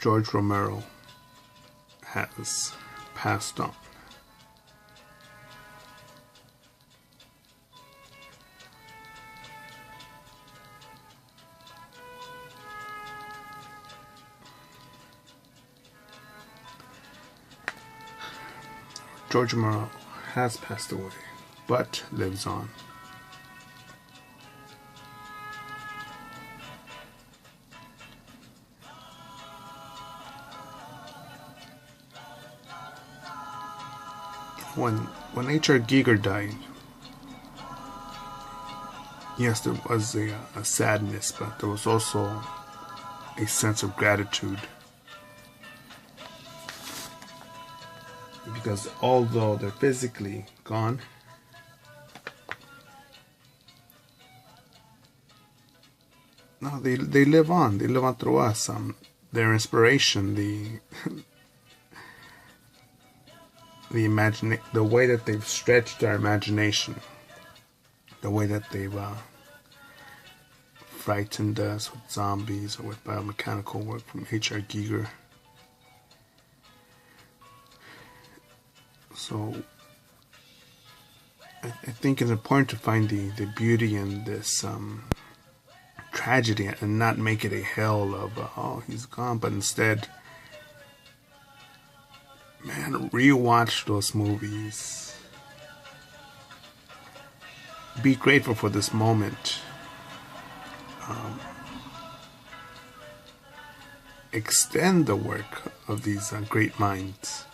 George Romero has passed on. George Romero has passed away, but lives on. When H.R. Giger died, yes, there was a sadness, but there was also a sense of gratitude. Because although they're physically gone, no, they live on. They live on through us. Their inspiration, the way that they've stretched our imagination, the way that they've frightened us with zombies or with biomechanical work from H.R. Giger. So I think it's important to find the beauty in this tragedy and not make it a hell of oh, he's gone, but instead, man, rewatch those movies. Be grateful for this moment. Extend the work of these great minds.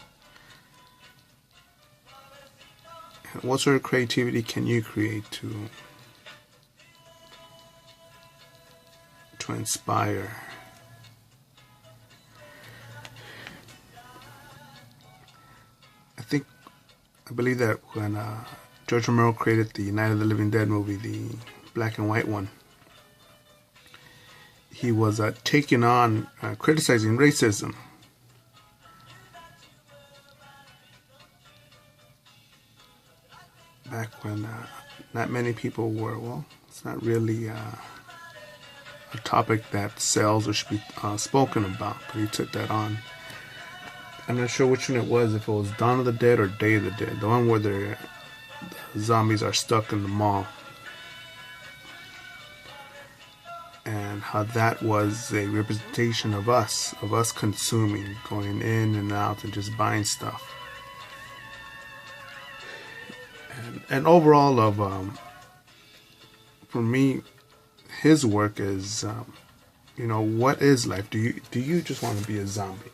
What sort of creativity can you create to inspire? I believe that when George Romero created the Night of the Living Dead movie, the black and white one, he was taking on criticizing racism. Back when not many people were, well, it's not really a topic that sells or should be spoken about, but he took that on. I'm not sure which one it was, if it was Dawn of the Dead or Day of the Dead, the one where the zombies are stuck in the mall. And how that was a representation of us consuming, going in and out and just buying stuff. And overall for me, his work is, what is life? Do you just want to be a zombie?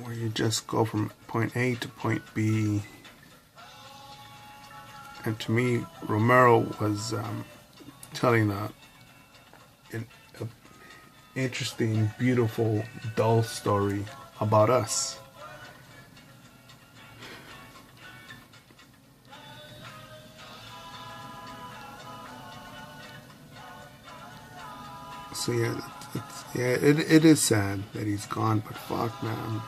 Where you just go from point A to point B. And to me, Romero was telling an interesting, beautiful, dull story about us. So it is sad that he's gone, but fuck, man,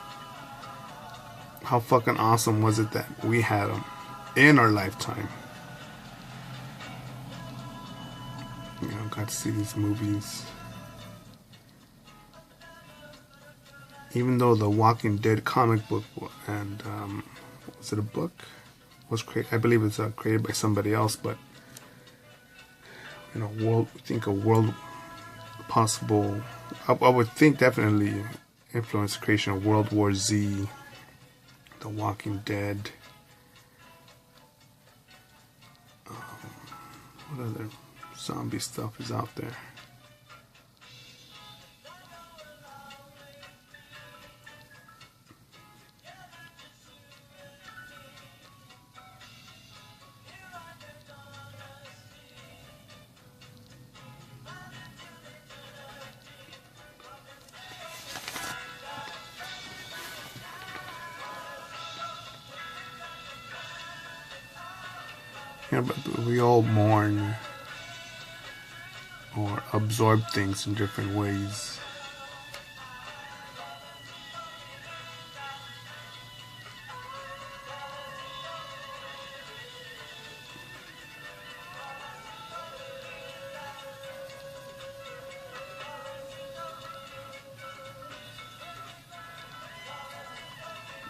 how fucking awesome was it that we had him in our lifetime? Got to see these movies. Even though the Walking Dead comic book and was it a book? Was created, I believe it's created by somebody else, but world possible. I would think definitely influenced the creation of World War Z, The Walking Dead. What other zombie stuff is out there? But we all mourn or absorb things in different ways.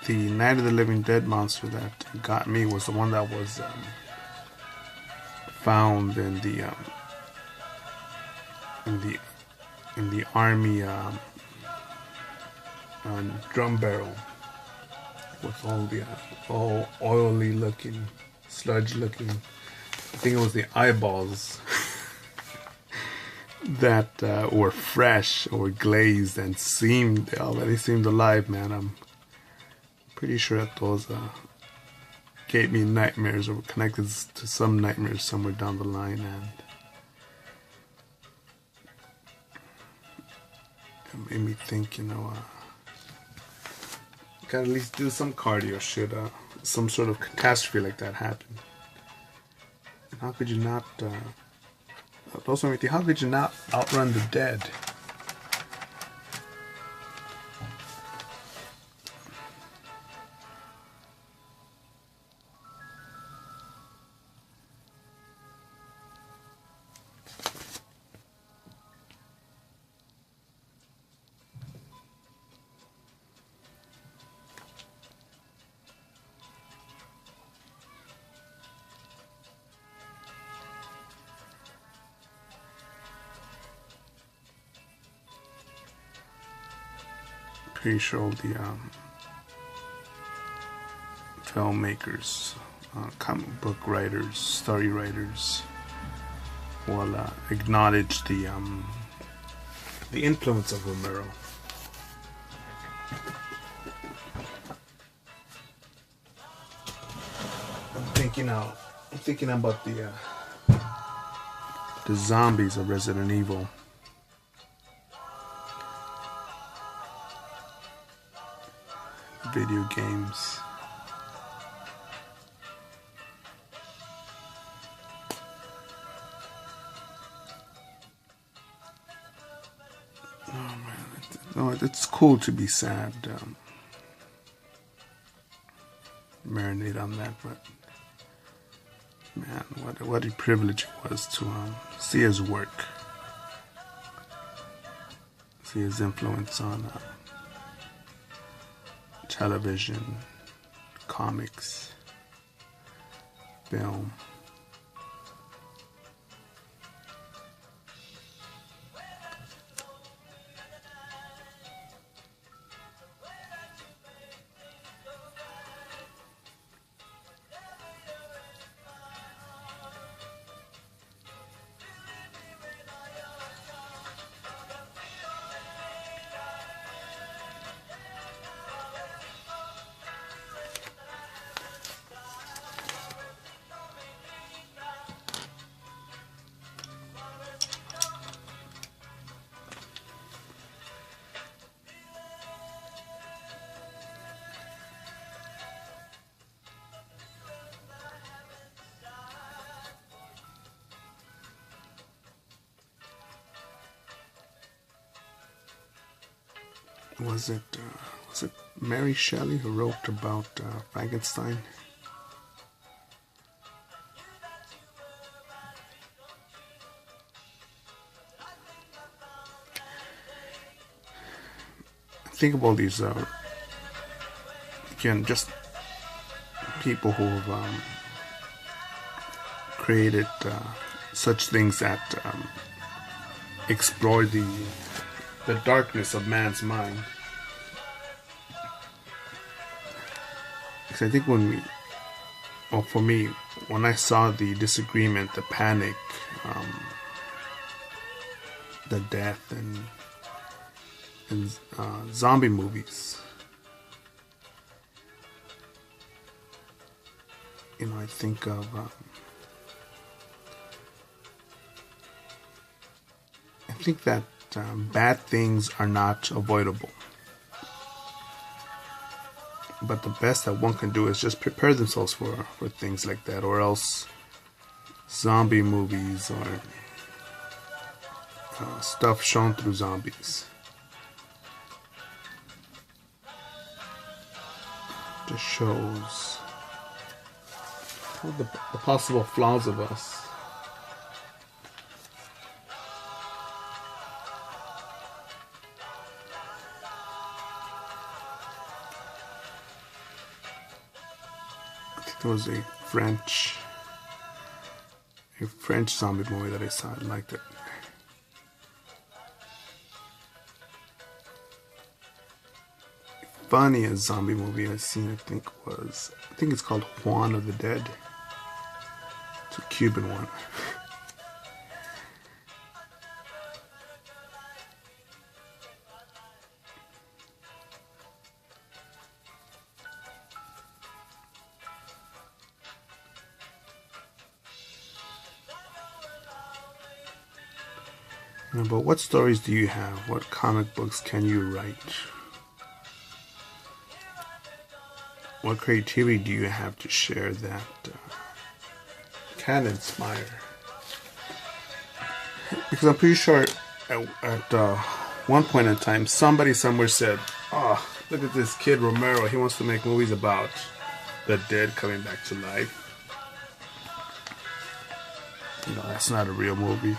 the Night of the Living Dead monster that got me was the one that was found in the in the army drum barrel with all the all oily looking, sludge looking. I think it was the eyeballs that were fresh or glazed and already seemed alive, man. I'm pretty sure that those gave me nightmares or were connected to some nightmares somewhere down the line, and it made me think, gotta at least do some cardio should some sort of catastrophe like that happen. And how could you not, how could you not outrun the dead? Pretty sure all the filmmakers, comic book writers, story writers will acknowledge the influence of Romero. I'm thinking about the zombies of Resident Evil. Video games. Oh man, it's cool to be sad. Marinate on that, but man, what a privilege it was to see his work, see his influence on television, comics, film. Was it Mary Shelley who wrote about Frankenstein? Think of all these again, just people who have created such things that explore the darkness of man's mind. Because I think for me, when I saw the disagreement, the panic, the death, and zombie movies, I think of that bad things are not avoidable, but the best that one can do is just prepare themselves for things like that, or else zombie movies or stuff shown through zombies just shows the possible flaws of us. There was a French zombie movie that I saw. I liked it. Funniest zombie movie I've seen, I think it's called Juan of the Dead. It's a Cuban one. But what stories do you have? What comic books can you write? What creativity do you have to share that can inspire? Because I'm pretty sure at one point in time, somebody somewhere said, "Oh, look at this kid Romero. He wants to make movies about the dead coming back to life." You know, that's not a real movie.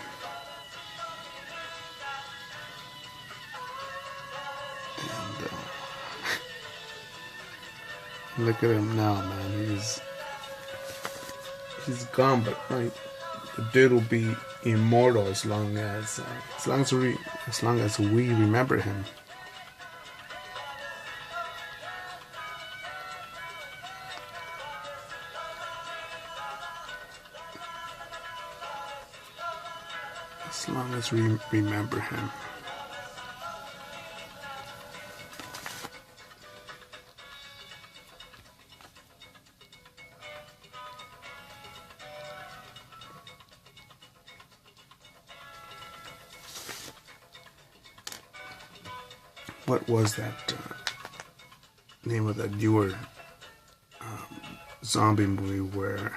Look at him now, man. He's gone, but right, the dude will be immortal as long as we remember him. As long as we remember him. What was that name of that newer zombie movie where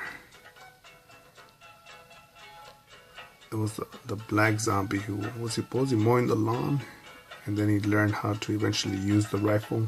it was the black zombie who was he mowing the lawn, and then he learned how to eventually use the rifle?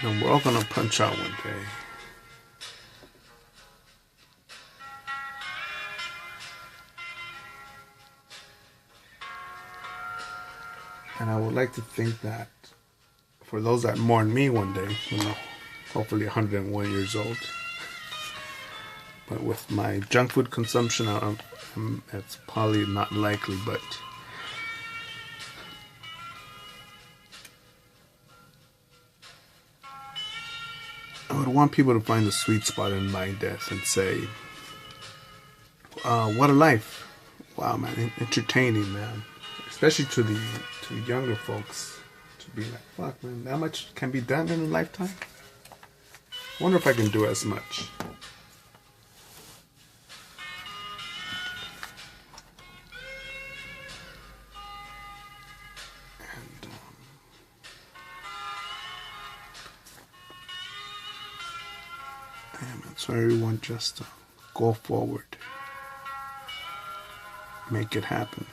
You know, we're all gonna punch out one day. And I would like to think that for those that mourn me one day, you know, hopefully 101 years old. But with my junk food consumption, it's probably not likely, but I would want people to find the sweet spot in my death and say, what a life. Wow, man, entertaining, man. Especially to the younger folks, to be like, fuck, man, that much can be done in a lifetime? I wonder if I can do as much. So everyone just go forward. Make it happen.